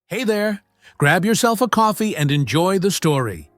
Hey there! Grab yourself a coffee and enjoy the story.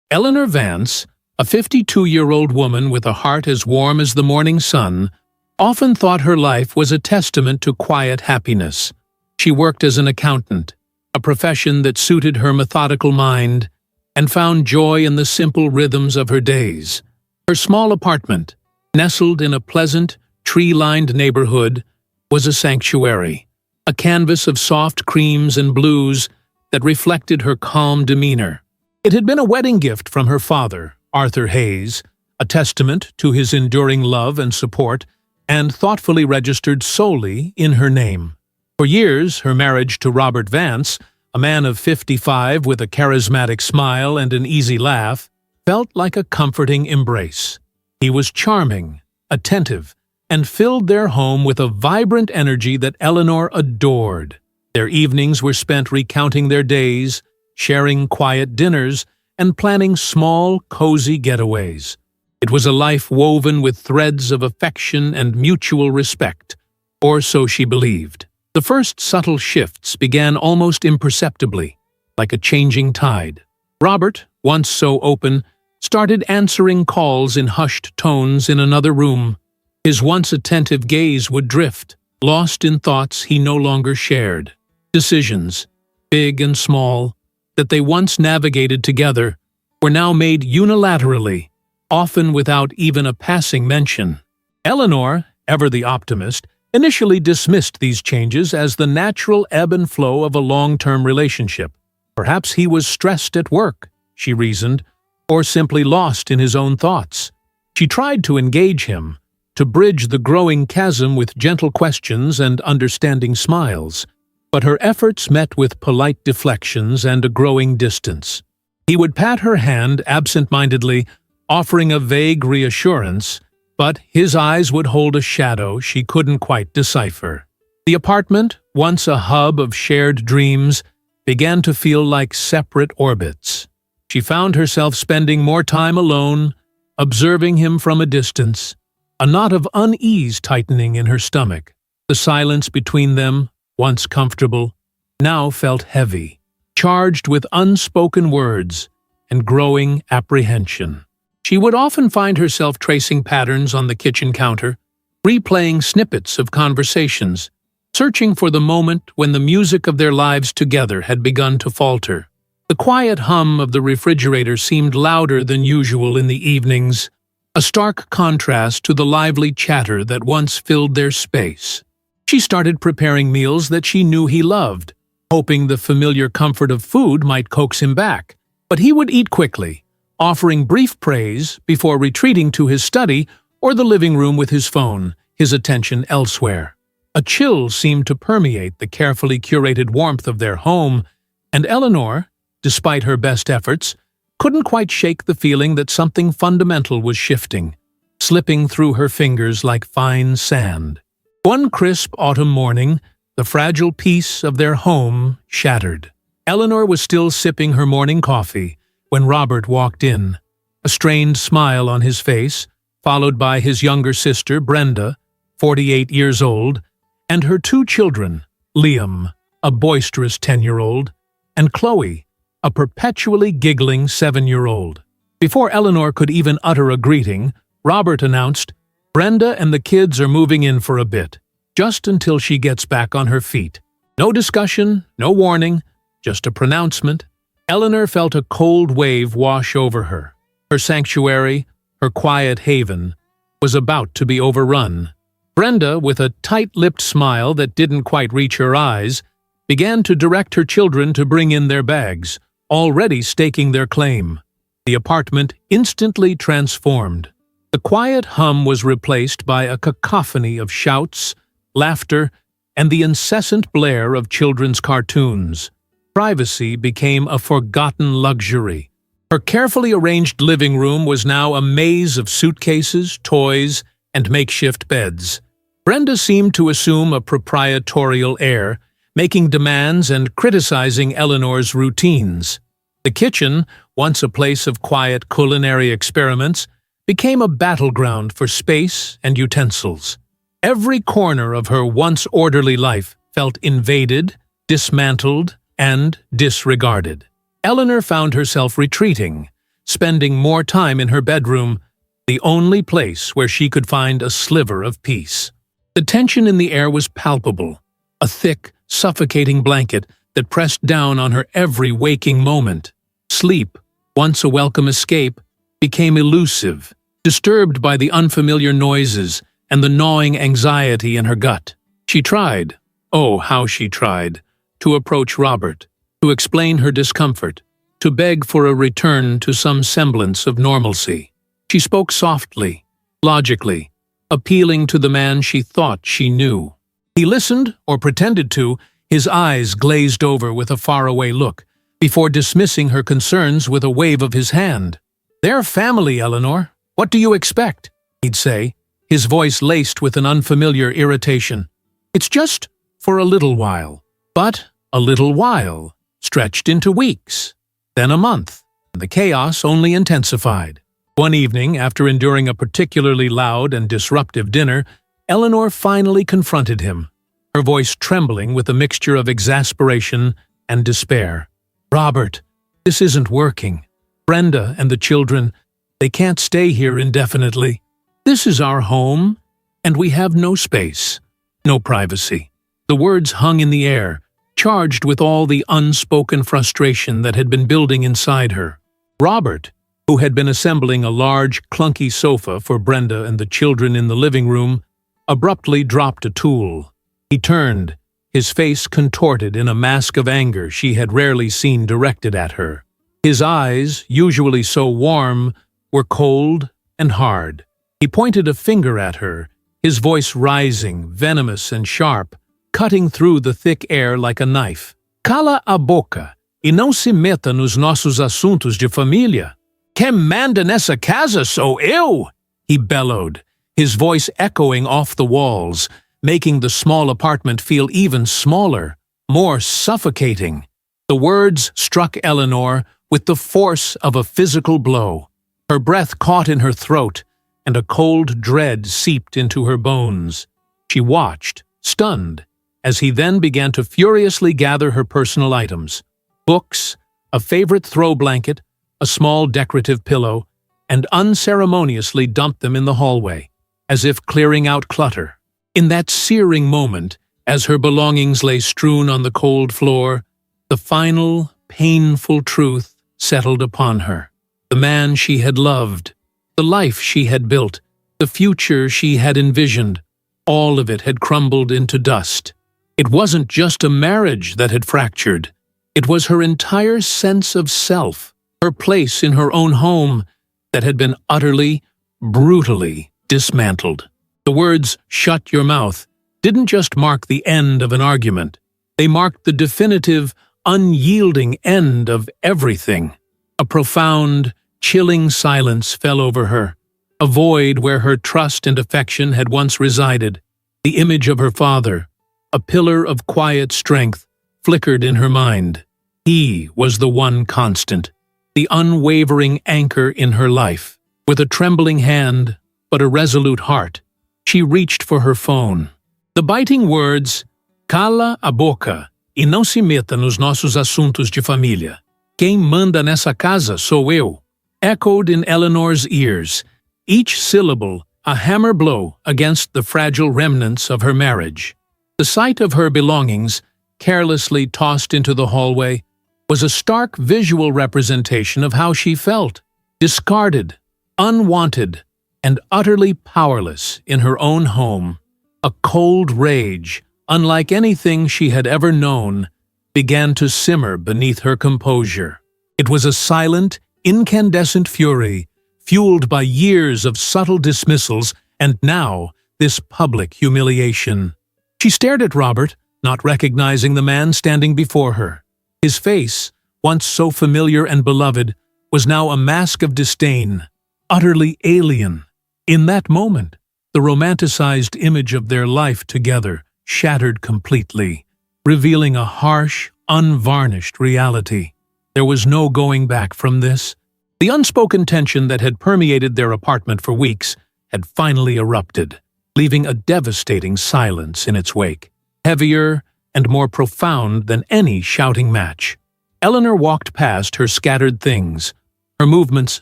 Eleanor Vance, a 52-year-old woman with a heart as warm as the morning sun, often thought her life was a testament to quiet happiness. She worked as an accountant, a profession that suited her methodical mind, and found joy in the simple rhythms of her days. Her small apartment, nestled in a pleasant, tree-lined neighborhood, was a sanctuary, a canvas of soft creams and blues that reflected her calm demeanor. It had been a wedding gift from her father, Arthur Hayes, a testament to his enduring love and support, and thoughtfully registered solely in her name. For years, her marriage to Robert Vance, a man of 55 with a charismatic smile and an easy laugh, felt like a comforting embrace. He was charming, attentive, and filled their home with a vibrant energy that Eleanor adored. Their evenings were spent recounting their days, sharing quiet dinners, and planning small, cozy getaways. It was a life woven with threads of affection and mutual respect, or so she believed. The first subtle shifts began almost imperceptibly, like a changing tide. Robert, once so open, started answering calls in hushed tones in another room. His once attentive gaze would drift, lost in thoughts he no longer shared. Decisions, big and small, that they once navigated together, were now made unilaterally, often without even a passing mention. Eleanor, ever the optimist, initially dismissed these changes as the natural ebb and flow of a long-term relationship. Perhaps he was stressed at work, she reasoned, or simply lost in his own thoughts. She tried to engage him, to bridge the growing chasm with gentle questions and understanding smiles, but her efforts met with polite deflections and a growing distance. He would pat her hand absent-mindedly, offering a vague reassurance, but his eyes would hold a shadow she couldn't quite decipher. The apartment, once a hub of shared dreams, began to feel like separate orbits. She found herself spending more time alone, observing him from a distance, a knot of unease tightening in her stomach. The silence between them, once comfortable, now felt heavy, charged with unspoken words and growing apprehension. She would often find herself tracing patterns on the kitchen counter, replaying snippets of conversations, searching for the moment when the music of their lives together had begun to falter. The quiet hum of the refrigerator seemed louder than usual in the evenings, a stark contrast to the lively chatter that once filled their space. She started preparing meals that she knew he loved, hoping the familiar comfort of food might coax him back. But he would eat quickly, offering brief praise before retreating to his study or the living room with his phone, his attention elsewhere. A chill seemed to permeate the carefully curated warmth of their home, and Eleanor, despite her best efforts, couldn't quite shake the feeling that something fundamental was shifting, slipping through her fingers like fine sand. One crisp autumn morning, the fragile peace of their home shattered. Eleanor was still sipping her morning coffee when Robert walked in, a strained smile on his face, followed by his younger sister, Brenda, 48 years old, and her two children, Liam, a boisterous 10-year-old, and Chloe, a perpetually giggling 7-year-old. Before Eleanor could even utter a greeting, Robert announced, "Brenda and the kids are moving in for a bit, just until she gets back on her feet." No discussion, no warning, just a pronouncement. Eleanor felt a cold wave wash over her. Her sanctuary, her quiet haven, was about to be overrun. Brenda, with a tight-lipped smile that didn't quite reach her eyes, began to direct her children to bring in their bags, already staking their claim. The apartment instantly transformed. The quiet hum was replaced by a cacophony of shouts, laughter, and the incessant blare of children's cartoons. Privacy became a forgotten luxury. Her carefully arranged living room was now a maze of suitcases, toys, and makeshift beds. Brenda seemed to assume a proprietorial air, making demands and criticizing Eleanor's routines. The kitchen, once a place of quiet culinary experiments, became a battleground for space and utensils. Every corner of her once orderly life felt invaded, dismantled, and disregarded. Eleanor found herself retreating, spending more time in her bedroom, the only place where she could find a sliver of peace. The tension in the air was palpable, a thick, suffocating blanket that pressed down on her every waking moment. Sleep, once a welcome escape, became elusive, disturbed by the unfamiliar noises and the gnawing anxiety in her gut. She tried, oh how she tried, to approach Robert, to explain her discomfort, to beg for a return to some semblance of normalcy. She spoke softly, logically, appealing to the man she thought she knew. He listened, or pretended to, his eyes glazed over with a faraway look, before dismissing her concerns with a wave of his hand. "They're family, Eleanor. What do you expect?" he'd say, his voice laced with an unfamiliar irritation. "It's just for a little while." But a little while stretched into weeks, then a month, and the chaos only intensified. One evening, after enduring a particularly loud and disruptive dinner, Eleanor finally confronted him, her voice trembling with a mixture of exasperation and despair. "Robert, this isn't working. Brenda and the children, they can't stay here indefinitely. This is our home, and we have no space, no privacy." The words hung in the air, charged with all the unspoken frustration that had been building inside her. Robert, who had been assembling a large, clunky sofa for Brenda and the children in the living room, abruptly dropped a tool. He turned, his face contorted in a mask of anger she had rarely seen directed at her. His eyes, usually so warm, were cold and hard. He pointed a finger at her, his voice rising, venomous and sharp, cutting through the thick air like a knife. "Cala a boca e não se meta nos nossos assuntos de família. Quem manda nessa casa sou eu!" he bellowed, his voice echoing off the walls, making the small apartment feel even smaller, more suffocating. The words struck Eleanor with the force of a physical blow. Her breath caught in her throat, and a cold dread seeped into her bones. She watched, stunned, as he then began to furiously gather her personal items: books, a favorite throw blanket, a small decorative pillow, and unceremoniously dumped them in the hallway, as if clearing out clutter. In that searing moment, as her belongings lay strewn on the cold floor, the final, painful truth settled upon her. The man she had loved, the life she had built, the future she had envisioned, all of it had crumbled into dust. It wasn't just a marriage that had fractured. It was her entire sense of self, her place in her own home, that had been utterly, brutally dismantled. The words, "shut your mouth," didn't just mark the end of an argument. They marked the definitive, unyielding end of everything. A profound, chilling silence fell over her, a void where her trust and affection had once resided. The image of her father, a pillar of quiet strength, flickered in her mind. He was the one constant, the unwavering anchor in her life. With a trembling hand, but a resolute heart, she reached for her phone. The biting words, "Cala a boca e não se meta nos nossos assuntos de família. Quem manda nessa casa sou eu," echoed in Eleanor's ears, each syllable a hammer blow against the fragile remnants of her marriage. The sight of her belongings, carelessly tossed into the hallway, was a stark visual representation of how she felt, discarded, unwanted, and utterly powerless in her own home. A cold rage, unlike anything she had ever known, began to simmer beneath her composure. It was a silent, incandescent fury, fueled by years of subtle dismissals and now this public humiliation. She stared at Robert, not recognizing the man standing before her. His face, once so familiar and beloved, was now a mask of disdain, utterly alien. In that moment, the romanticized image of their life together shattered completely, revealing a harsh, unvarnished reality. There was no going back from this. The unspoken tension that had permeated their apartment for weeks had finally erupted. leaving a devastating silence in its wake, heavier and more profound than any shouting match. Eleanor walked past her scattered things, her movements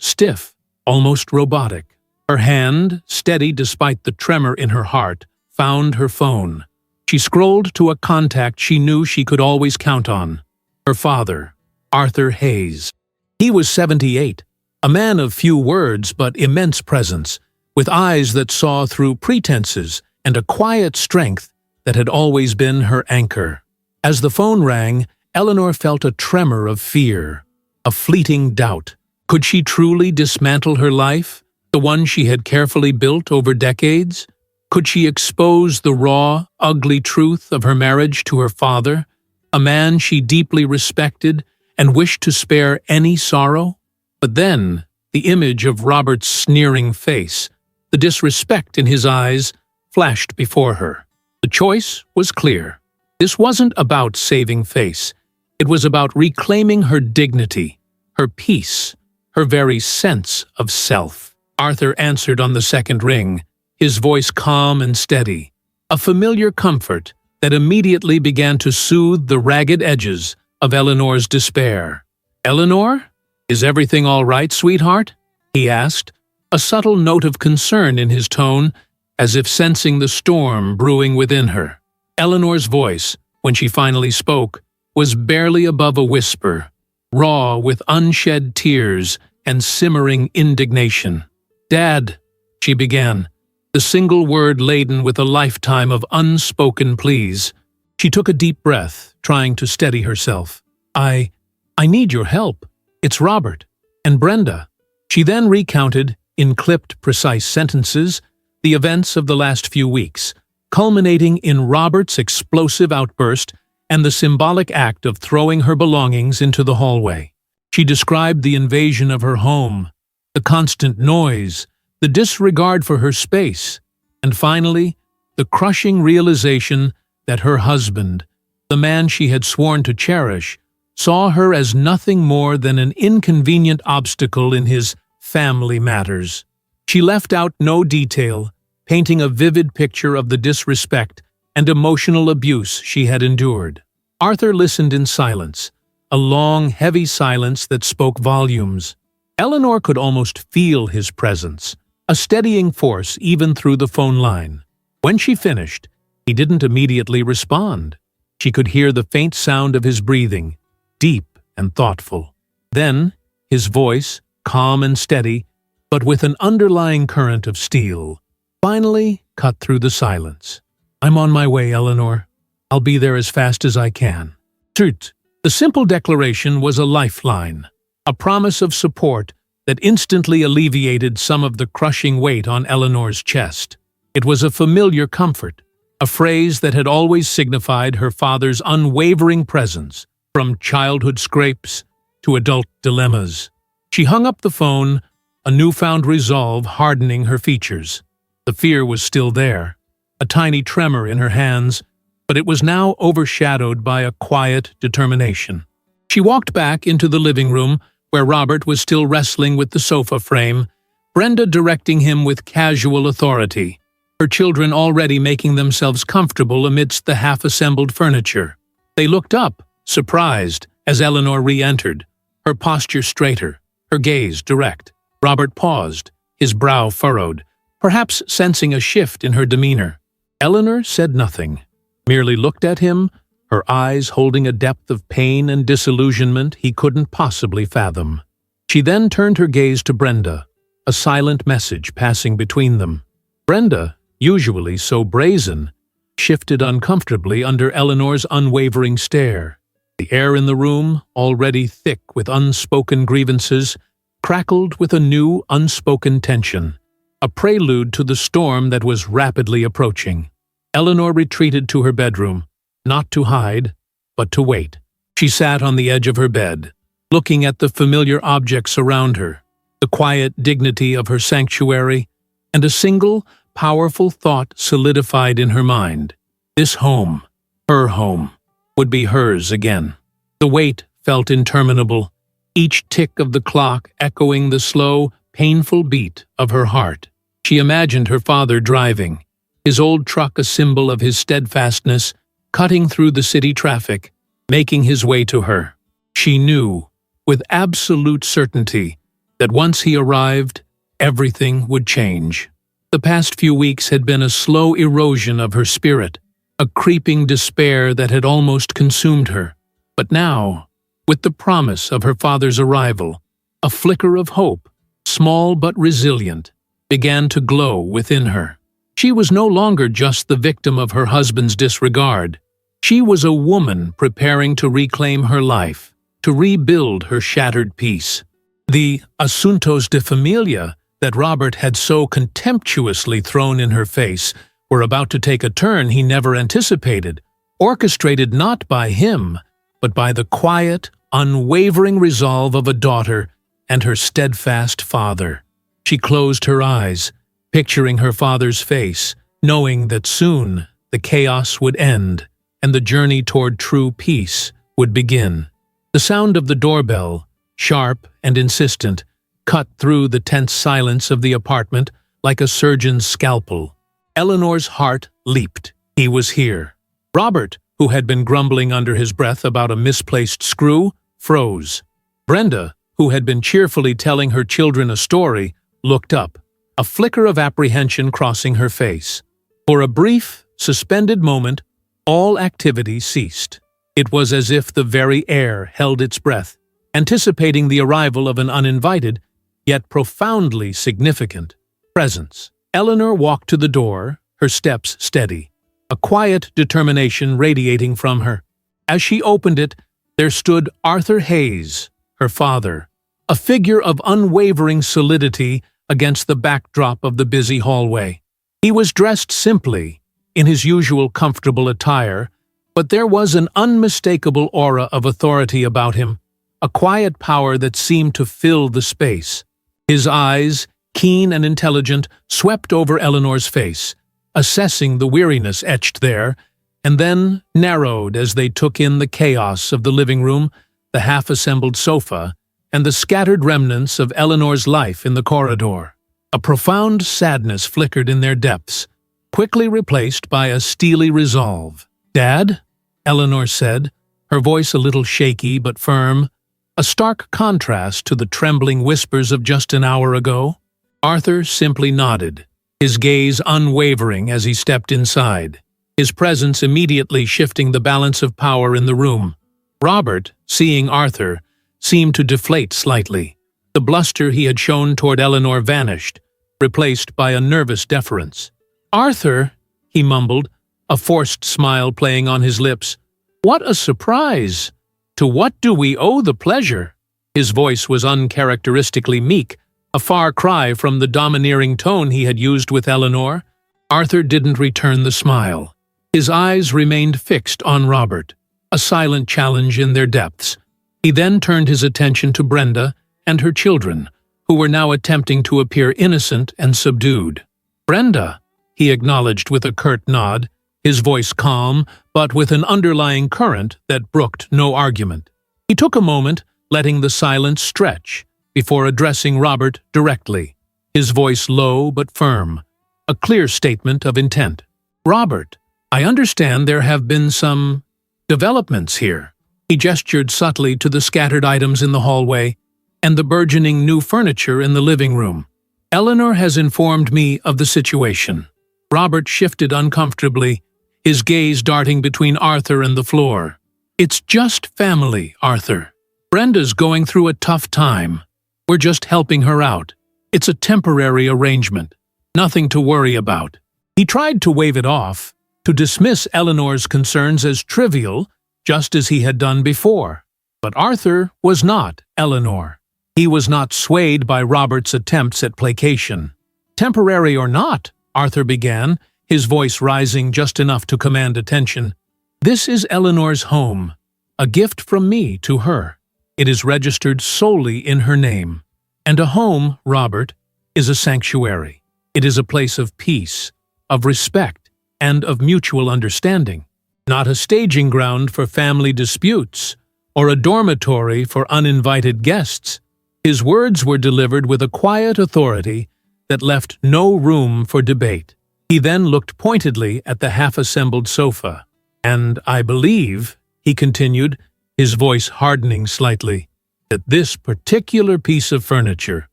stiff, almost robotic. Her hand, steady despite the tremor in her heart, found her phone. She scrolled to a contact she knew she could always count on. Her father, Arthur Hayes. He was 78, a man of few words but immense presence, with eyes that saw through pretenses and a quiet strength that had always been her anchor. As the phone rang, Eleanor felt a tremor of fear, a fleeting doubt. Could she truly dismantle her life, the one she had carefully built over decades? Could she expose the raw, ugly truth of her marriage to her father, a man she deeply respected and wished to spare any sorrow? But then, the image of Robert's sneering face, the disrespect in his eyes, flashed before her. The choice was clear. This wasn't about saving face. It was about reclaiming her dignity, her peace, her very sense of self. Arthur answered on the second ring, his voice calm and steady, a familiar comfort that immediately began to soothe the ragged edges of Eleanor's despair. "Eleanor, is everything all right, sweetheart?" he asked, a subtle note of concern in his tone, as if sensing the storm brewing within her. Eleanor's voice, when she finally spoke, was barely above a whisper, raw with unshed tears and simmering indignation. "Dad," she began, the single word laden with a lifetime of unspoken pleas. She took a deep breath, trying to steady herself. I need your help. It's Robert and Brenda." She then recounted, in clipped, precise sentences, the events of the last few weeks, culminating in Robert's explosive outburst and the symbolic act of throwing her belongings into the hallway. She described the invasion of her home, the constant noise, the disregard for her space, and finally, the crushing realization that her husband, the man she had sworn to cherish, saw her as nothing more than an inconvenient obstacle in his family matters. She left out no detail, painting a vivid picture of the disrespect and emotional abuse she had endured. Arthur listened in silence, a long, heavy silence that spoke volumes. Eleanor could almost feel his presence, a steadying force even through the phone line. When she finished, he didn't immediately respond. She could hear the faint sound of his breathing, deep and thoughtful. Then, his voice, calm and steady, but with an underlying current of steel, finally cut through the silence. "I'm on my way, Eleanor. I'll be there as fast as I can." Truth. The simple declaration was a lifeline, a promise of support that instantly alleviated some of the crushing weight on Eleanor's chest. It was a familiar comfort, a phrase that had always signified her father's unwavering presence, from childhood scrapes to adult dilemmas. She hung up the phone, a newfound resolve hardening her features. The fear was still there, a tiny tremor in her hands, but it was now overshadowed by a quiet determination. She walked back into the living room, where Robert was still wrestling with the sofa frame, Brenda directing him with casual authority, her children already making themselves comfortable amidst the half-assembled furniture. They looked up, surprised, as Eleanor re-entered, her posture straighter, her gaze direct. Robert paused, his brow furrowed, perhaps sensing a shift in her demeanor. Eleanor said nothing, merely looked at him, her eyes holding a depth of pain and disillusionment he couldn't possibly fathom. She then turned her gaze to Brenda, a silent message passing between them. Brenda, usually so brazen, shifted uncomfortably under Eleanor's unwavering stare. The air in the room, already thick with unspoken grievances, crackled with a new, unspoken tension, a prelude to the storm that was rapidly approaching. Eleanor retreated to her bedroom, not to hide, but to wait. She sat on the edge of her bed, looking at the familiar objects around her, the quiet dignity of her sanctuary, and a single, powerful thought solidified in her mind. This home, her home, would be hers again. The wait felt interminable, each tick of the clock echoing the slow, painful beat of her heart. She imagined her father driving, his old truck a symbol of his steadfastness, cutting through the city traffic, making his way to her. She knew, with absolute certainty, that once he arrived, everything would change. The past few weeks had been a slow erosion of her spirit, a creeping despair that had almost consumed her. But now, with the promise of her father's arrival, a flicker of hope, small but resilient, began to glow within her. She was no longer just the victim of her husband's disregard. She was a woman preparing to reclaim her life, to rebuild her shattered peace. The asuntos de familia that Robert had so contemptuously thrown in her face were about to take a turn he never anticipated, orchestrated not by him, but by the quiet, unwavering resolve of a daughter and her steadfast father. She closed her eyes, picturing her father's face, knowing that soon the chaos would end and the journey toward true peace would begin. The sound of the doorbell, sharp and insistent, cut through the tense silence of the apartment like a surgeon's scalpel. Eleanor's heart leaped. He was here. Robert, who had been grumbling under his breath about a misplaced screw, froze. Brenda, who had been cheerfully telling her children a story, looked up, a flicker of apprehension crossing her face. For a brief, suspended moment, all activity ceased. It was as if the very air held its breath, anticipating the arrival of an uninvited, yet profoundly significant, presence. Eleanor walked to the door, her steps steady, a quiet determination radiating from her. As she opened it, there stood Arthur Hayes, her father, a figure of unwavering solidity against the backdrop of the busy hallway. He was dressed simply, in his usual comfortable attire, but there was an unmistakable aura of authority about him, a quiet power that seemed to fill the space. His eyes, keen and intelligent, swept over Eleanor's face, assessing the weariness etched there, and then narrowed as they took in the chaos of the living room, the half-assembled sofa, and the scattered remnants of Eleanor's life in the corridor. A profound sadness flickered in their depths, quickly replaced by a steely resolve. "Dad?" Eleanor said, her voice a little shaky but firm, a stark contrast to the trembling whispers of just an hour ago. Arthur simply nodded, his gaze unwavering as he stepped inside, his presence immediately shifting the balance of power in the room. Robert, seeing Arthur, seemed to deflate slightly. The bluster he had shown toward Eleanor vanished, replaced by a nervous deference. "Arthur," he mumbled, a forced smile playing on his lips. "What a surprise! To what do we owe the pleasure?" His voice was uncharacteristically meek, a far cry from the domineering tone he had used with Eleanor. Arthur didn't return the smile. His eyes remained fixed on Robert, a silent challenge in their depths. He then turned his attention to Brenda and her children, who were now attempting to appear innocent and subdued. "Brenda," he acknowledged with a curt nod, his voice calm, but with an underlying current that brooked no argument. He took a moment, letting the silence stretch, before addressing Robert directly, his voice low but firm, a clear statement of intent. "Robert, I understand there have been some developments here." He gestured subtly to the scattered items in the hallway and the burgeoning new furniture in the living room. "Eleanor has informed me of the situation." Robert shifted uncomfortably, his gaze darting between Arthur and the floor. "It's just family, Arthur. Brenda's going through a tough time. We're just helping her out. It's a temporary arrangement. Nothing to worry about." He tried to wave it off, to dismiss Eleanor's concerns as trivial, just as he had done before. But Arthur was not Eleanor. He was not swayed by Robert's attempts at placation. "Temporary or not," Arthur began, his voice rising just enough to command attention, "this is Eleanor's home, a gift from me to her. It is registered solely in her name. And a home, Robert, is a sanctuary. It is a place of peace, of respect, and of mutual understanding, not a staging ground for family disputes or a dormitory for uninvited guests." His words were delivered with a quiet authority that left no room for debate. He then looked pointedly at the half-assembled sofa. "And I believe," he continued, his voice hardening slightly, "that this particular piece of furniture,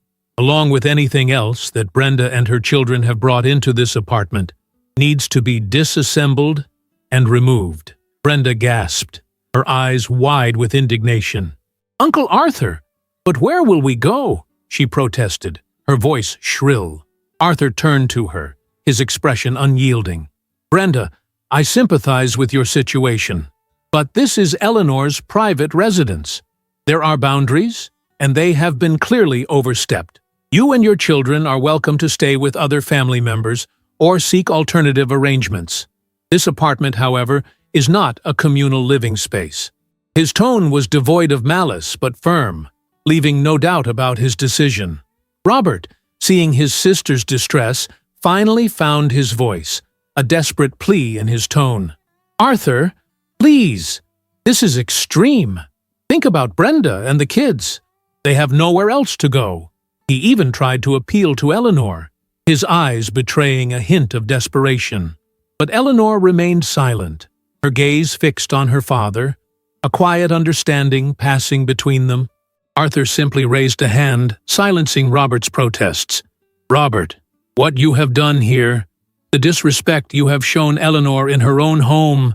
along with anything else that Brenda and her children have brought into this apartment, needs to be disassembled and removed." Brenda gasped, her eyes wide with indignation. "Uncle Arthur, but where will we go?" she protested, her voice shrill. Arthur turned to her, his expression unyielding. "Brenda, I sympathize with your situation, but this is Eleanor's private residence. There are boundaries, and they have been clearly overstepped. You and your children are welcome to stay with other family members or seek alternative arrangements. This apartment, however, is not a communal living space." His tone was devoid of malice but firm, leaving no doubt about his decision. Robert, seeing his sister's distress, finally found his voice, a desperate plea in his tone. "Arthur, please, this is extreme. Think about Brenda and the kids. They have nowhere else to go." He even tried to appeal to Eleanor, his eyes betraying a hint of desperation. But Eleanor remained silent, her gaze fixed on her father, a quiet understanding passing between them. Arthur simply raised a hand, silencing Robert's protests. "Robert, what you have done here, the disrespect you have shown Eleanor in her own home,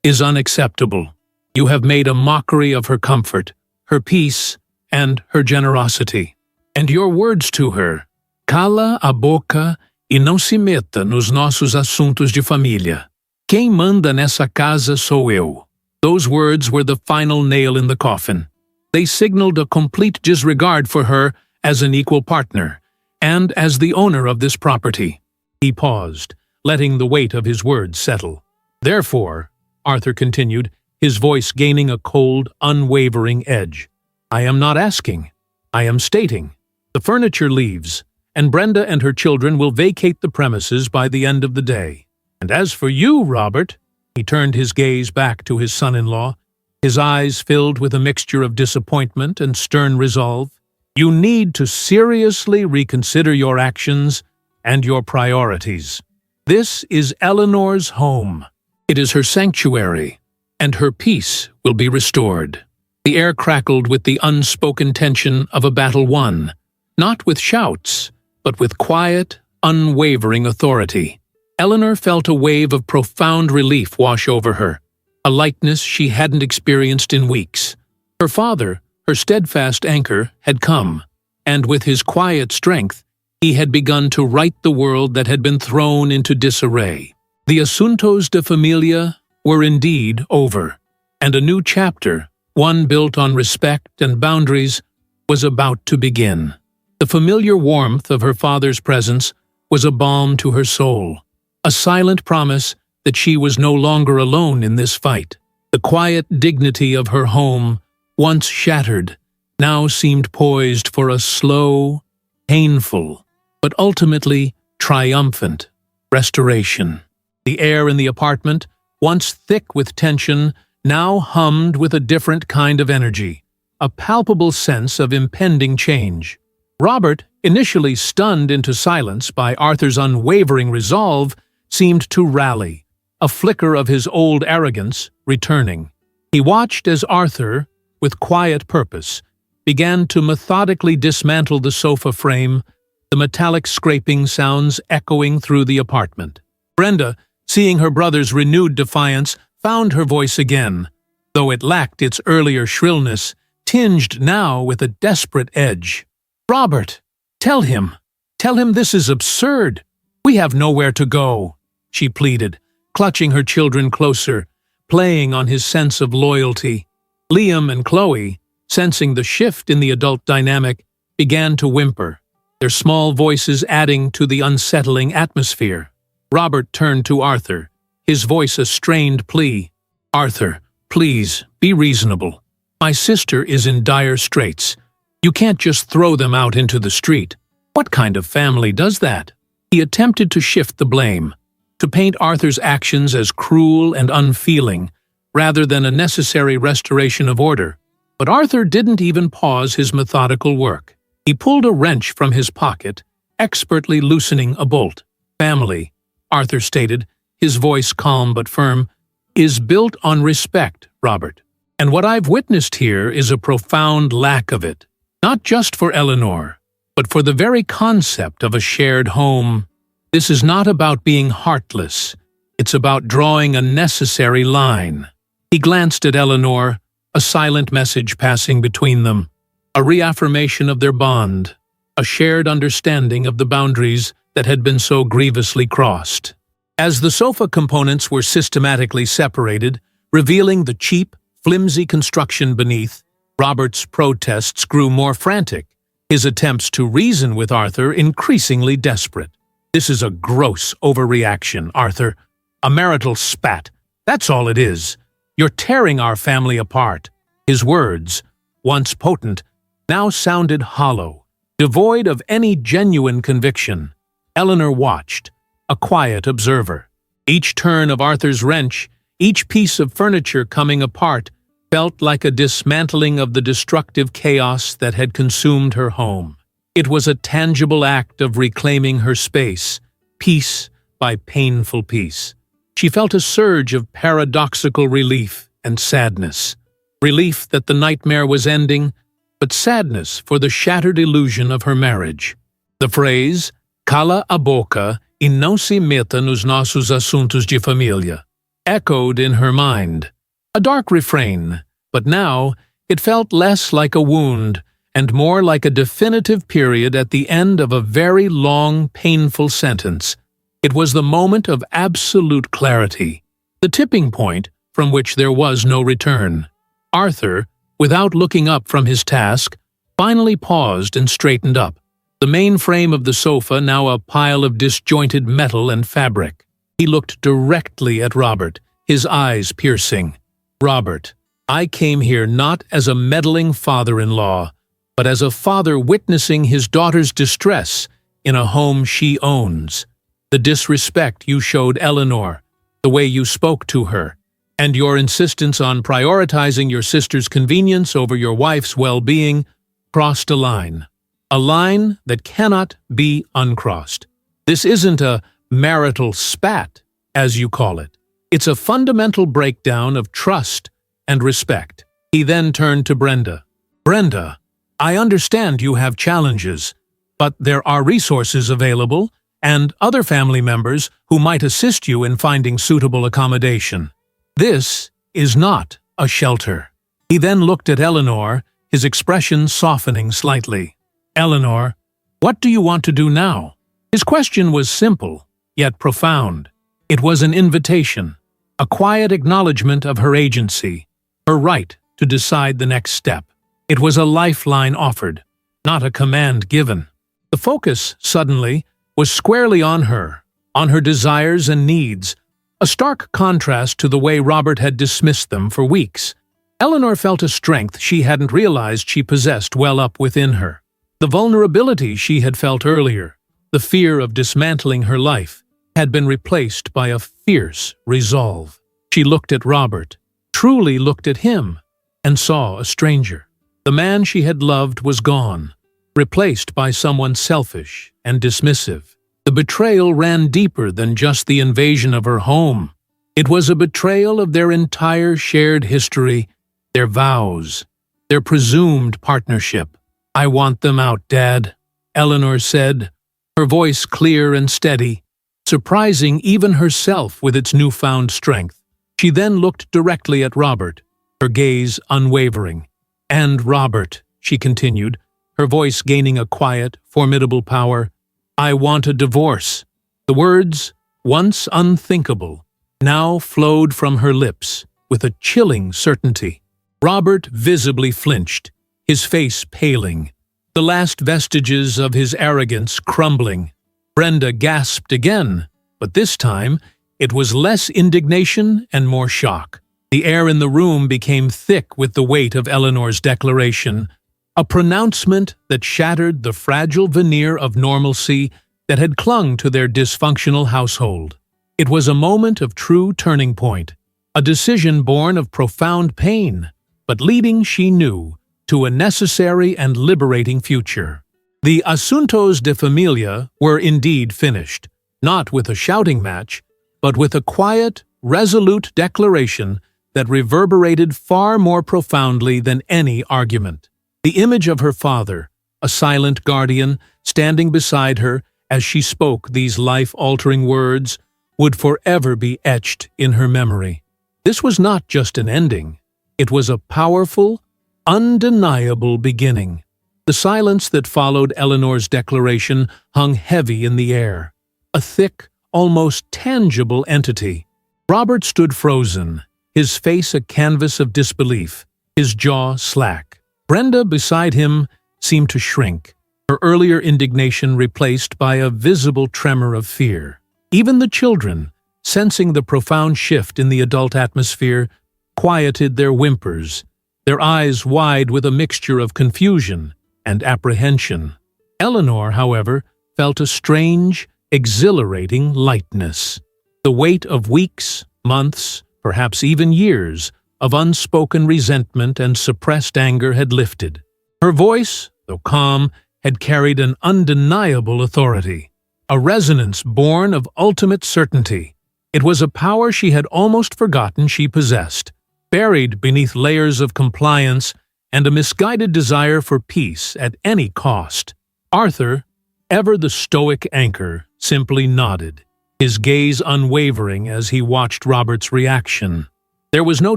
is unacceptable. You have made a mockery of her comfort, her peace, and her generosity. And your words to her, 'Cala a boca e não se meta nos nossos assuntos de família. Quem manda nessa casa sou eu.' Those words were the final nail in the coffin. They signaled a complete disregard for her as an equal partner, and as the owner of this property." He paused, letting the weight of his words settle. "Therefore," Arthur continued, his voice gaining a cold, unwavering edge, "I am not asking, I am stating. The furniture leaves, and Brenda and her children will vacate the premises by the end of the day. And as for you, Robert," he turned his gaze back to his son-in-law, his eyes filled with a mixture of disappointment and stern resolve, "you need to seriously reconsider your actions and your priorities. This is Eleanor's home. It is her sanctuary, and her peace will be restored." The air crackled with the unspoken tension of a battle won, not with shouts, but with quiet, unwavering authority. Eleanor felt a wave of profound relief wash over her, a lightness she hadn't experienced in weeks. Her father, her steadfast anchor, had come, and with his quiet strength, he had begun to right the world that had been thrown into disarray. The asuntos de familia were indeed over, and a new chapter, one built on respect and boundaries, was about to begin. The familiar warmth of her father's presence was a balm to her soul, a silent promise that she was no longer alone in this fight. The quiet dignity of her home, once shattered, now seemed poised for a slow, painful, but ultimately triumphant restoration. The air in the apartment, once thick with tension, now hummed with a different kind of energy, a palpable sense of impending change. Robert, initially stunned into silence by Arthur's unwavering resolve, seemed to rally, a flicker of his old arrogance returning. He watched as Arthur, with quiet purpose, began to methodically dismantle the sofa frame, the metallic scraping sounds echoing through the apartment. Brenda, seeing her brother's renewed defiance, found her voice again, though it lacked its earlier shrillness, tinged now with a desperate edge. "Robert, tell him this is absurd. We have nowhere to go," she pleaded, clutching her children closer, playing on his sense of loyalty. Liam and Chloe, sensing the shift in the adult dynamic, began to whimper, their small voices adding to the unsettling atmosphere. Robert turned to Arthur, his voice a strained plea. "Arthur, please, be reasonable. My sister is in dire straits. You can't just throw them out into the street. What kind of family does that?" He attempted to shift the blame, to paint Arthur's actions as cruel and unfeeling, rather than a necessary restoration of order. But Arthur didn't even pause his methodical work. He pulled a wrench from his pocket, expertly loosening a bolt. "Family. Arthur stated, his voice calm but firm, is built on respect, Robert. And what I've witnessed here is a profound lack of it, not just for Eleanor, but for the very concept of a shared home. This is not about being heartless. It's about drawing a necessary line. He glanced at Eleanor, a silent message passing between them, a reaffirmation of their bond, a shared understanding of the boundaries that had been so grievously crossed. As the sofa components were systematically separated, revealing the cheap, flimsy construction beneath, Robert's protests grew more frantic, his attempts to reason with Arthur increasingly desperate. This is a gross overreaction, Arthur. A marital spat. That's all it is. You're tearing our family apart. His words, once potent, now sounded hollow, devoid of any genuine conviction. Eleanor watched, a quiet observer. Each turn of Arthur's wrench, each piece of furniture coming apart, felt like a dismantling of the destructive chaos that had consumed her home. It was a tangible act of reclaiming her space, piece by painful piece. She felt a surge of paradoxical relief and sadness. Relief that the nightmare was ending, but sadness for the shattered illusion of her marriage. The phrase, "Cala a boca e não se meta nos nossos assuntos de família," echoed in her mind. A dark refrain, but now it felt less like a wound and more like a definitive period at the end of a very long, painful sentence. It was the moment of absolute clarity, the tipping point from which there was no return. Arthur, without looking up from his task, finally paused and straightened up, the main frame of the sofa now a pile of disjointed metal and fabric. He looked directly at Robert, his eyes piercing. "Robert, I came here not as a meddling father-in-law, but as a father witnessing his daughter's distress in a home she owns. The disrespect you showed Eleanor, the way you spoke to her, and your insistence on prioritizing your sister's convenience over your wife's well-being crossed a line that cannot be uncrossed. This isn't a marital spat, as you call it. It's a fundamental breakdown of trust and respect." He then turned to Brenda. "Brenda, I understand you have challenges, but there are resources available and other family members who might assist you in finding suitable accommodation. This is not a shelter." He then looked at Eleanor, his expression softening slightly. "Eleanor, what do you want to do now?" His question was simple, yet profound. It was an invitation, a quiet acknowledgement of her agency, her right to decide the next step. It was a lifeline offered, not a command given. The focus, suddenly, was squarely on her desires and needs, a stark contrast to the way Robert had dismissed them for weeks. Eleanor felt a strength she hadn't realized she possessed well up within her. The vulnerability she had felt earlier, the fear of dismantling her life, had been replaced by a fierce resolve. She looked at Robert, truly looked at him, and saw a stranger. The man she had loved was gone, replaced by someone selfish and dismissive. The betrayal ran deeper than just the invasion of her home. It was a betrayal of their entire shared history, their vows, their presumed partnership. "I want them out, Dad," Eleanor said, her voice clear and steady, surprising even herself with its newfound strength. She then looked directly at Robert, her gaze unwavering. "And Robert," she continued, her voice gaining a quiet, formidable power, "I want a divorce." The words, once unthinkable, now flowed from her lips with a chilling certainty. Robert visibly flinched, his face paling, the last vestiges of his arrogance crumbling. Brenda gasped again, but this time it was less indignation and more shock. The air in the room became thick with the weight of Eleanor's declaration, a pronouncement that shattered the fragile veneer of normalcy that had clung to their dysfunctional household. It was a moment of true turning point, a decision born of profound pain, but leading, she knew, to a necessary and liberating future. The Asuntos de Familia were indeed finished. not with a shouting match, but with a quiet, resolute declaration that reverberated far more profoundly than any argument. The image of her father, a silent guardian, standing beside her as she spoke these life-altering words, would forever be etched in her memory. This was not just an ending. It was a powerful, undeniable beginning. The silence that followed Eleanor's declaration hung heavy in the air, a thick, almost tangible entity. Robert stood frozen, his face a canvas of disbelief, his jaw slack. Brenda, beside him, seemed to shrink, her earlier indignation replaced by a visible tremor of fear. Even the children, sensing the profound shift in the adult atmosphere, quieted their whimpers, their eyes wide with a mixture of confusion and apprehension. Eleanor, however, felt a strange, exhilarating lightness. The weight of weeks, months, perhaps even years, of unspoken resentment and suppressed anger had lifted. Her voice, though calm, had carried an undeniable authority, a resonance born of ultimate certainty. It was a power she had almost forgotten she possessed, buried beneath layers of compliance and a misguided desire for peace at any cost. Arthur, ever the stoic anchor, simply nodded, his gaze unwavering as he watched Robert's reaction. There was no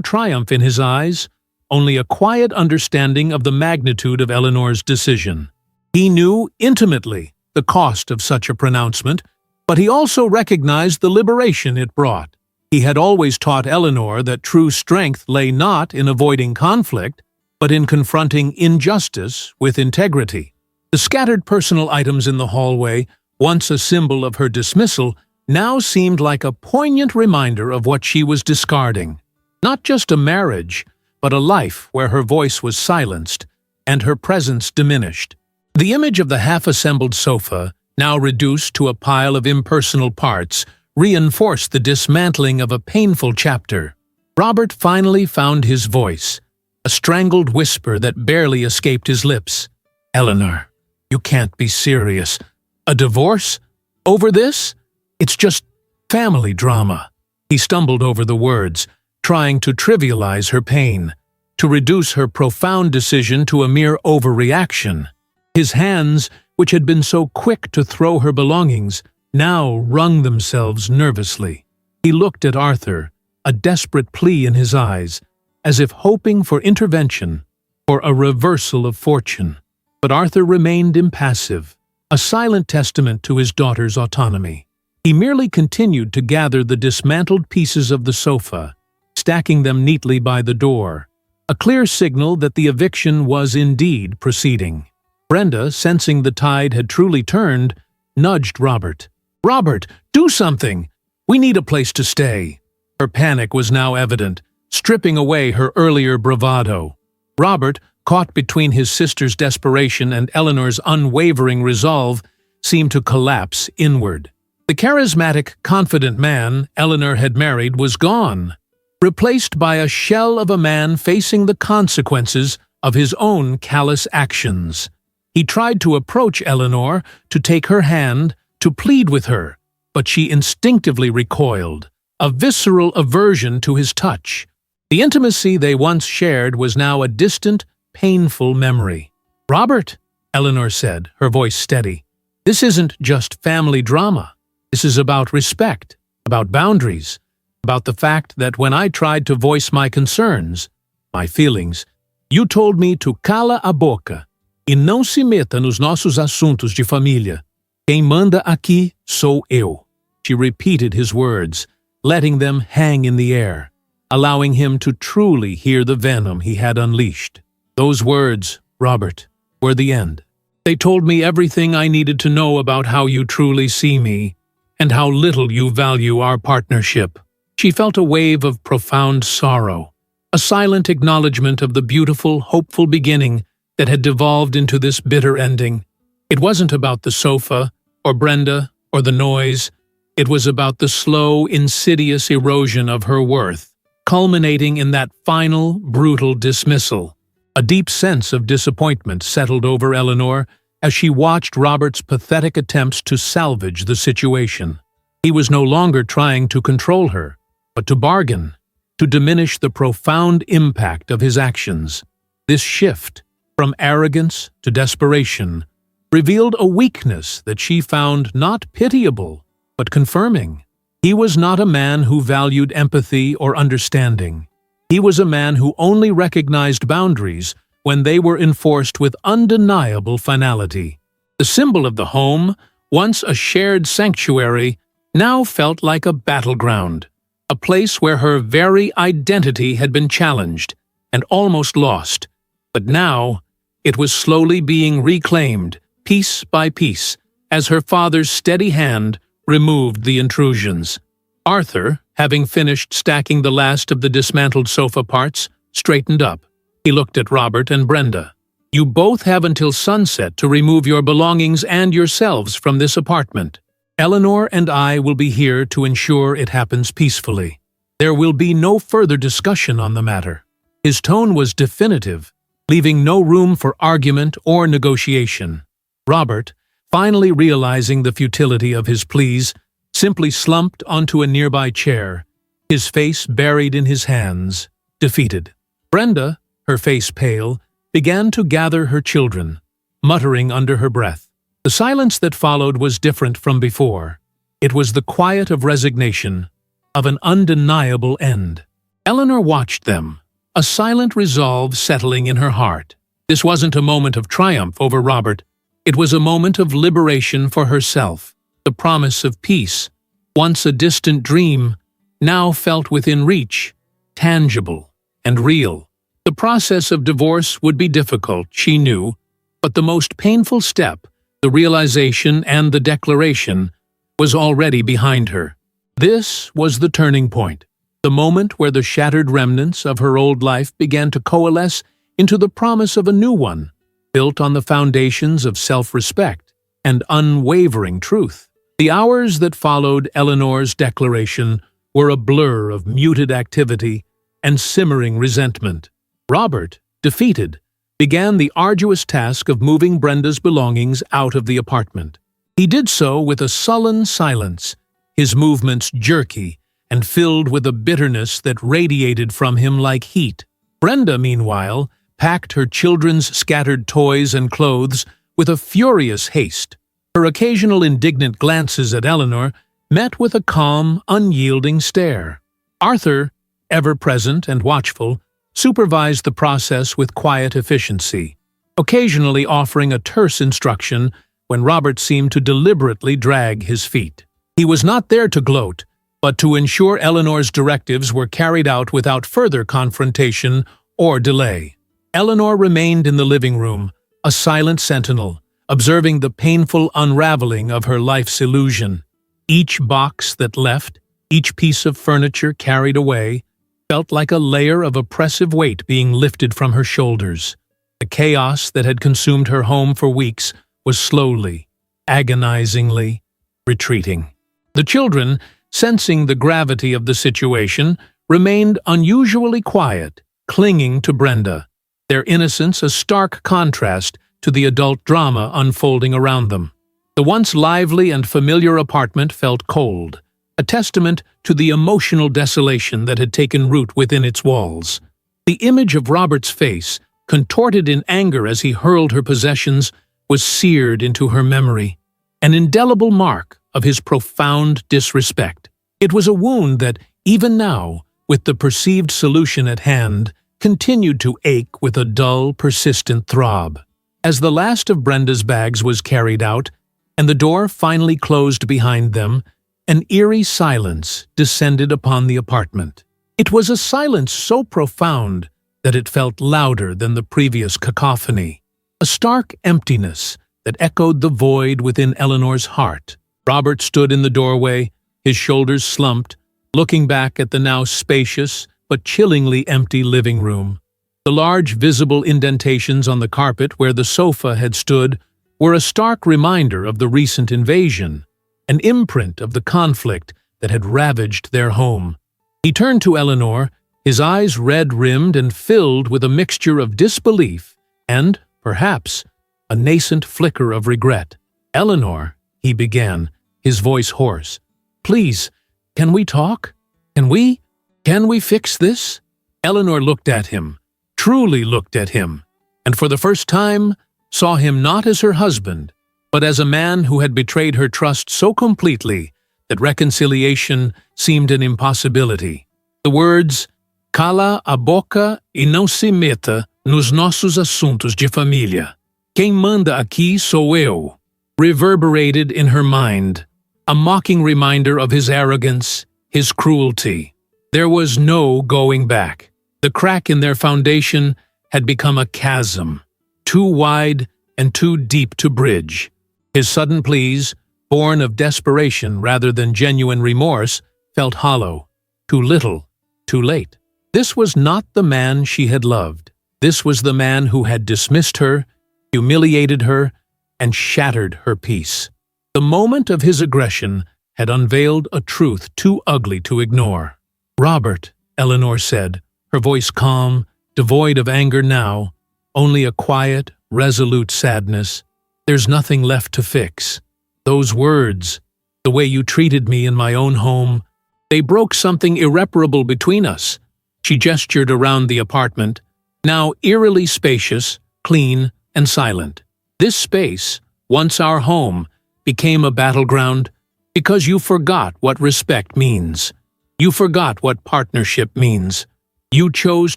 triumph in his eyes, only a quiet understanding of the magnitude of Eleanor's decision. He knew intimately the cost of such a pronouncement, but he also recognized the liberation it brought. He had always taught Eleanor that true strength lay not in avoiding conflict, but in confronting injustice with integrity. The scattered personal items in the hallway, once a symbol of her dismissal, now seemed like a poignant reminder of what she was discarding. Not just a marriage, but a life where her voice was silenced and her presence diminished. The image of the half-assembled sofa, now reduced to a pile of impersonal parts, reinforced the dismantling of a painful chapter. Robert finally found his voice, a strangled whisper that barely escaped his lips. "Eleanor, you can't be serious. A divorce? Over this? It's just family drama." He stumbled over the words, trying to trivialize her pain, to reduce her profound decision to a mere overreaction. His hands, which had been so quick to throw her belongings, now wrung themselves nervously. He looked at Arthur, a desperate plea in his eyes, as if hoping for intervention, for a reversal of fortune. But Arthur remained impassive, a silent testament to his daughter's autonomy. He merely continued to gather the dismantled pieces of the sofa, stacking them neatly by the door, a clear signal that the eviction was indeed proceeding. Brenda, sensing the tide had truly turned, nudged Robert. "Robert, do something! We need a place to stay." Her panic was now evident, stripping away her earlier bravado. Robert, caught between his sister's desperation and Eleanor's unwavering resolve, seemed to collapse inward. The charismatic, confident man Eleanor had married was gone, replaced by a shell of a man facing the consequences of his own callous actions. He tried to approach Eleanor, to take her hand, to plead with her, but she instinctively recoiled, a visceral aversion to his touch. The intimacy they once shared was now a distant, painful memory. "Robert," Eleanor said, her voice steady, "this isn't just family drama. This is about respect, about boundaries, about the fact that when I tried to voice my concerns, my feelings, you told me to cala a boca e não se meta nos nossos assuntos de família. Quem manda aqui sou eu." She repeated his words, letting them hang in the air, allowing him to truly hear the venom he had unleashed. Those words, Robert, were the end. They told me everything I needed to know about how you truly see me, and how little you value our partnership. She felt a wave of profound sorrow, a silent acknowledgement of the beautiful, hopeful beginning that had devolved into this bitter ending. It wasn't about the sofa, or Brenda, or the noise. It was about the slow, insidious erosion of her worth, culminating in that final, brutal dismissal. A deep sense of disappointment settled over Eleanor as she watched Robert's pathetic attempts to salvage the situation. He was no longer trying to control her, but to bargain, to diminish the profound impact of his actions. This shift, from arrogance to desperation, revealed a weakness that she found not pitiable, but confirming. He was not a man who valued empathy or understanding. He was a man who only recognized boundaries when they were enforced with undeniable finality. The symbol of the home, once a shared sanctuary, now felt like a battleground, a place where her very identity had been challenged and almost lost. But now, it was slowly being reclaimed, piece by piece, as her father's steady hand removed the intrusions. Arthur, having finished stacking the last of the dismantled sofa parts, straightened up. He looked at Robert and Brenda. "You both have until sunset to remove your belongings and yourselves from this apartment. Eleanor and I will be here to ensure it happens peacefully. There will be no further discussion on the matter." His tone was definitive, leaving no room for argument or negotiation. Robert, finally realizing the futility of his pleas, simply slumped onto a nearby chair, his face buried in his hands, defeated. Brenda, her face pale, began to gather her children, muttering under her breath. The silence that followed was different from before. It was the quiet of resignation, of an undeniable end. Eleanor watched them, a silent resolve settling in her heart. This wasn't a moment of triumph over Robert. It was a moment of liberation for herself. The promise of peace, once a distant dream, now felt within reach, tangible and real. The process of divorce would be difficult, she knew, but the most painful step, the realization and the declaration, was already behind her. This was the turning point, the moment where the shattered remnants of her old life began to coalesce into the promise of a new one, built on the foundations of self-respect and unwavering truth. The hours that followed Eleanor's declaration were a blur of muted activity and simmering resentment. Robert, defeated, began the arduous task of moving Brenda's belongings out of the apartment. He did so with a sullen silence, his movements jerky and filled with a bitterness that radiated from him like heat. Brenda, meanwhile, packed her children's scattered toys and clothes with a furious haste. Her occasional indignant glances at Eleanor met with a calm, unyielding stare. Arthur, ever present and watchful, supervised the process with quiet efficiency, occasionally offering a terse instruction when Robert seemed to deliberately drag his feet. He was not there to gloat, but to ensure Eleanor's directives were carried out without further confrontation or delay. Eleanor remained in the living room, a silent sentinel, observing the painful unraveling of her life's illusion. Each box that left, each piece of furniture carried away, felt like a layer of oppressive weight being lifted from her shoulders. The chaos that had consumed her home for weeks was slowly, agonizingly, retreating. The children, sensing the gravity of the situation, remained unusually quiet, clinging to Brenda, their innocence a stark contrast to the adult drama unfolding around them. The once lively and familiar apartment felt cold, a testament to the emotional desolation that had taken root within its walls. The image of Robert's face, contorted in anger as he hurled her possessions, was seared into her memory, an indelible mark of his profound disrespect. It was a wound that, even now, with the perceived solution at hand, continued to ache with a dull, persistent throb. As the last of Brenda's bags was carried out, and the door finally closed behind them, an eerie silence descended upon the apartment. It was a silence so profound that it felt louder than the previous cacophony, a stark emptiness that echoed the void within Eleanor's heart. Robert stood in the doorway, his shoulders slumped, looking back at the now spacious but chillingly empty living room. The large visible indentations on the carpet where the sofa had stood were a stark reminder of the recent invasion, an imprint of the conflict that had ravaged their home. He turned to Eleanor, his eyes red-rimmed and filled with a mixture of disbelief and, perhaps, a nascent flicker of regret. "Eleanor," he began, his voice hoarse, Please, can we talk? Can we fix this?" Eleanor looked at him, truly looked at him, and for the first time saw him not as her husband, but as a man who had betrayed her trust so completely that reconciliation seemed an impossibility. The words, "Cala a boca e não se meta nos nossos assuntos de família. Quem manda aqui sou eu," reverberated in her mind, a mocking reminder of his arrogance, his cruelty. There was no going back. The crack in their foundation had become a chasm, too wide and too deep to bridge. His sudden pleas, born of desperation rather than genuine remorse, felt hollow. Too little, too late. This was not the man she had loved. This was the man who had dismissed her, humiliated her, and shattered her peace. The moment of his aggression had unveiled a truth too ugly to ignore. "Robert," Eleanor said, her voice calm, devoid of anger now, only a quiet, resolute sadness. "There's nothing left to fix. Those words, the way you treated me in my own home, they broke something irreparable between us." She gestured around the apartment, now eerily spacious, clean, and silent. "This space, once our home, became a battleground because you forgot what respect means. You forgot what partnership means. You chose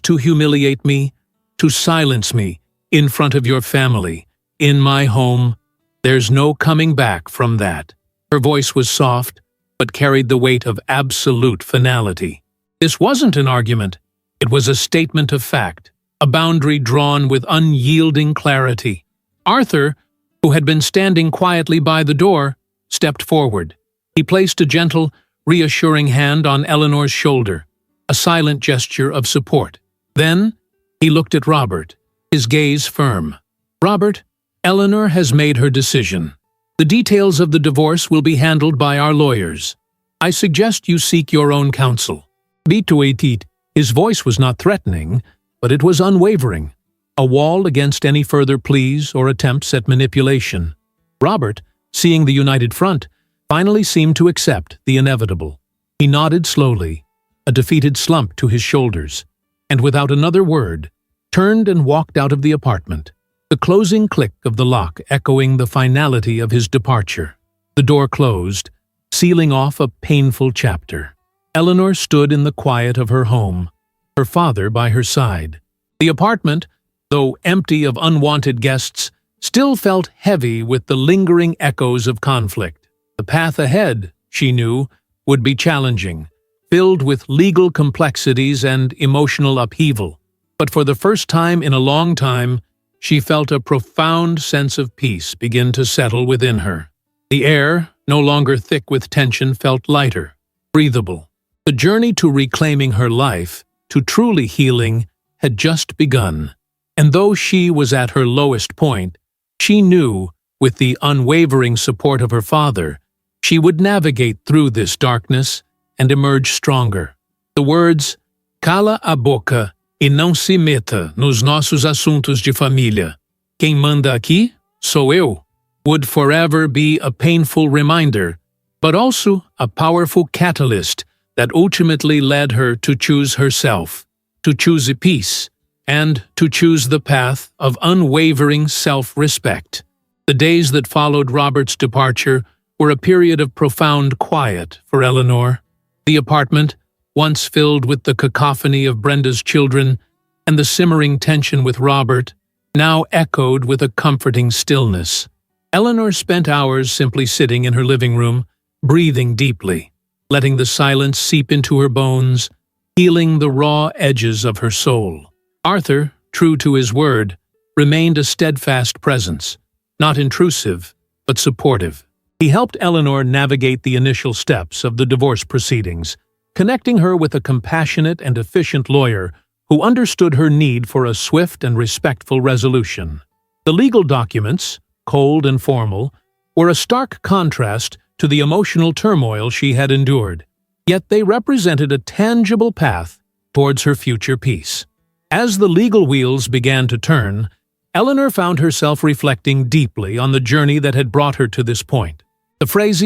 to humiliate me, to silence me in front of your family, in my home. There's no coming back from that." Her voice was soft, but carried the weight of absolute finality. This wasn't an argument. It was a statement of fact, a boundary drawn with unyielding clarity. Arthur, who had been standing quietly by the door, stepped forward. He placed a gentle, reassuring hand on Eleanor's shoulder, a silent gesture of support. Then he looked at Robert, his gaze firm. "Robert, Eleanor has made her decision. The details of the divorce will be handled by our lawyers. I suggest you seek your own counsel." Bituitit. His voice was not threatening, but it was unwavering, a wall against any further pleas or attempts at manipulation. Robert, seeing the united front, finally seemed to accept the inevitable. He nodded slowly, a defeated slump to his shoulders, and without another word, turned and walked out of the apartment, the closing click of the lock echoing the finality of his departure. The door closed, sealing off a painful chapter. Eleanor stood in the quiet of her home, her father by her side. The apartment, though empty of unwanted guests, still felt heavy with the lingering echoes of conflict. The path ahead, she knew, would be challenging, filled with legal complexities and emotional upheaval. But for the first time in a long time, she felt a profound sense of peace begin to settle within her. The air, no longer thick with tension, felt lighter, breathable. The journey to reclaiming her life, to truly healing, had just begun. And though she was at her lowest point, she knew, with the unwavering support of her father, she would navigate through this darkness and emerge stronger. The words, "Cala a boca e não se meta nos nossos assuntos de família. Quem manda aqui sou eu," would forever be a painful reminder, but also a powerful catalyst that ultimately led her to choose herself, to choose a peace, and to choose the path of unwavering self-respect. The days that followed Robert's departure were a period of profound quiet for Eleanor. The apartment, once filled with the cacophony of Brenda's children and the simmering tension with Robert, now echoed with a comforting stillness. Eleanor spent hours simply sitting in her living room, breathing deeply, letting the silence seep into her bones, healing the raw edges of her soul. Arthur, true to his word, remained a steadfast presence, not intrusive, but supportive. He helped Eleanor navigate the initial steps of the divorce proceedings, connecting her with a compassionate and efficient lawyer who understood her need for a swift and respectful resolution. The legal documents, cold and formal, were a stark contrast to the emotional turmoil she had endured, yet they represented a tangible path towards her future peace. As the legal wheels began to turn, Eleanor found herself reflecting deeply on the journey that had brought her to this point. The phrase,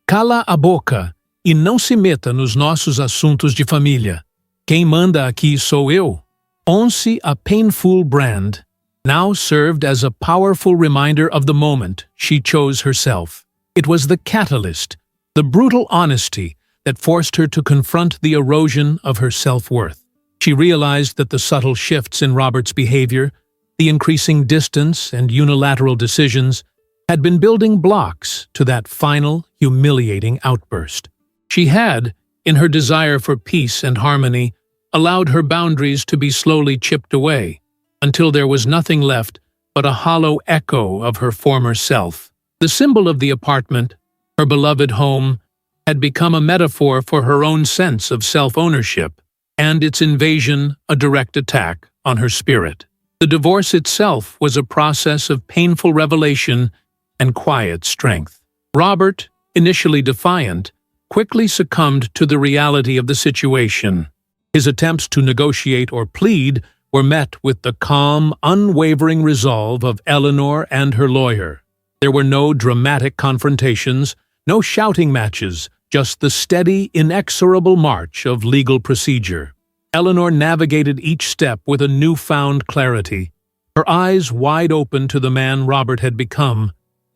"Cala a boca E não se meta nos nossos assuntos de família. Quem manda aqui sou eu. Once a painful brand, now served as a powerful reminder of the moment she chose herself. It was the catalyst, the brutal honesty that forced her to confront the erosion of her self-worth. She realized that the subtle shifts in Robert's behavior, the increasing distance and unilateral decisions, had been building blocks to that final, humiliating outburst. She had, in her desire for peace and harmony, allowed her boundaries to be slowly chipped away, until there was nothing left but a hollow echo of her former self. The symbol of the apartment, her beloved home, had become a metaphor for her own sense of self-ownership, and its invasion a direct attack on her spirit. The divorce itself was a process of painful revelation and quiet strength. Robert, initially defiant, quickly succumbed to the reality of the situation. His attempts to negotiate or plead were met with the calm, unwavering resolve of Eleanor and her lawyer. There were no dramatic confrontations, no shouting matches, just the steady, inexorable march of legal procedure. Eleanor navigated each step with a newfound clarity, her eyes wide open to the man Robert had become,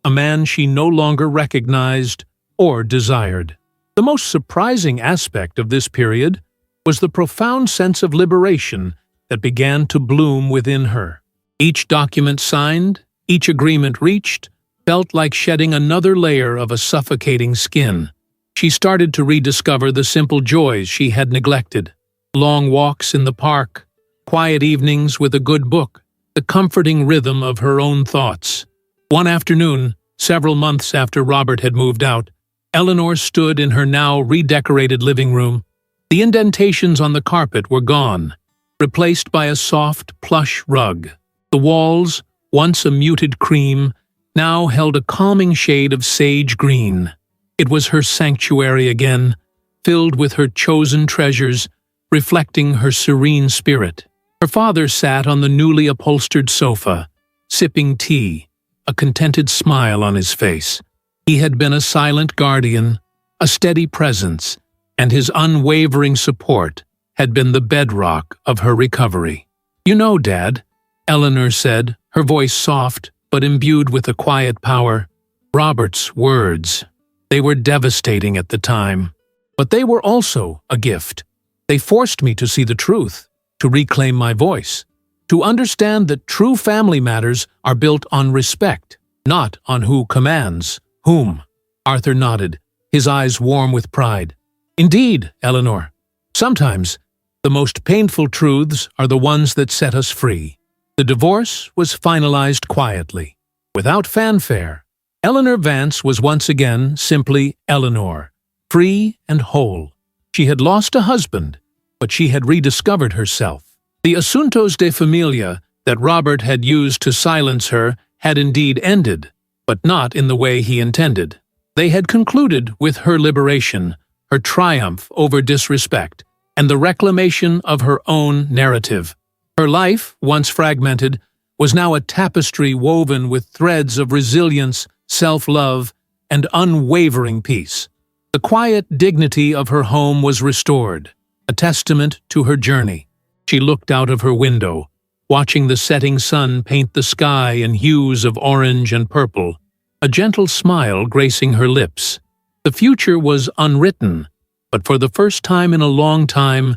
a man she no longer recognized or desired. The most surprising aspect of this period was the profound sense of liberation that began to bloom within her. Each document signed, each agreement reached, felt like shedding another layer of a suffocating skin. She started to rediscover the simple joys she had neglected. Long walks in the park, quiet evenings with a good book, the comforting rhythm of her own thoughts. One afternoon, several months after Robert had moved out, Eleanor stood in her now redecorated living room. The indentations on the carpet were gone, replaced by a soft, plush rug. The walls, once a muted cream, now held a calming shade of sage green. It was her sanctuary again, filled with her chosen treasures, reflecting her serene spirit. Her father sat on the newly upholstered sofa, sipping tea, a contented smile on his face. He had been a silent guardian, a steady presence, and his unwavering support had been the bedrock of her recovery. "You know, Dad," Eleanor said, her voice soft but imbued with a quiet power, "Robert's words. They were devastating at the time, but they were also a gift. They forced me to see the truth, to reclaim my voice, to understand that true family matters are built on respect, not on who commands whom." Arthur nodded, his eyes warm with pride. "Indeed, Eleanor. Sometimes, the most painful truths are the ones that set us free." The divorce was finalized quietly, without fanfare. Eleanor Vance was once again simply Eleanor, free and whole. She had lost a husband, but she had rediscovered herself. The asuntos de familia that Robert had used to silence her had indeed ended, but not in the way he intended. They had concluded with her liberation, her triumph over disrespect, and the reclamation of her own narrative. Her life, once fragmented, was now a tapestry woven with threads of resilience, self-love, and unwavering peace. The quiet dignity of her home was restored, a testament to her journey. She looked out of her window, watching the setting sun paint the sky in hues of orange and purple, a gentle smile gracing her lips. The future was unwritten, but for the first time in a long time,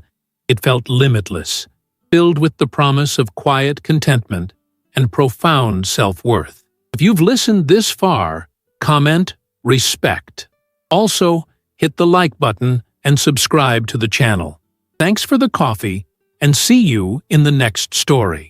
it felt limitless, filled with the promise of quiet contentment and profound self-worth. If you've listened this far, comment respect. Also, hit the like button and subscribe to the channel. Thanks for the coffee, and see you in the next story.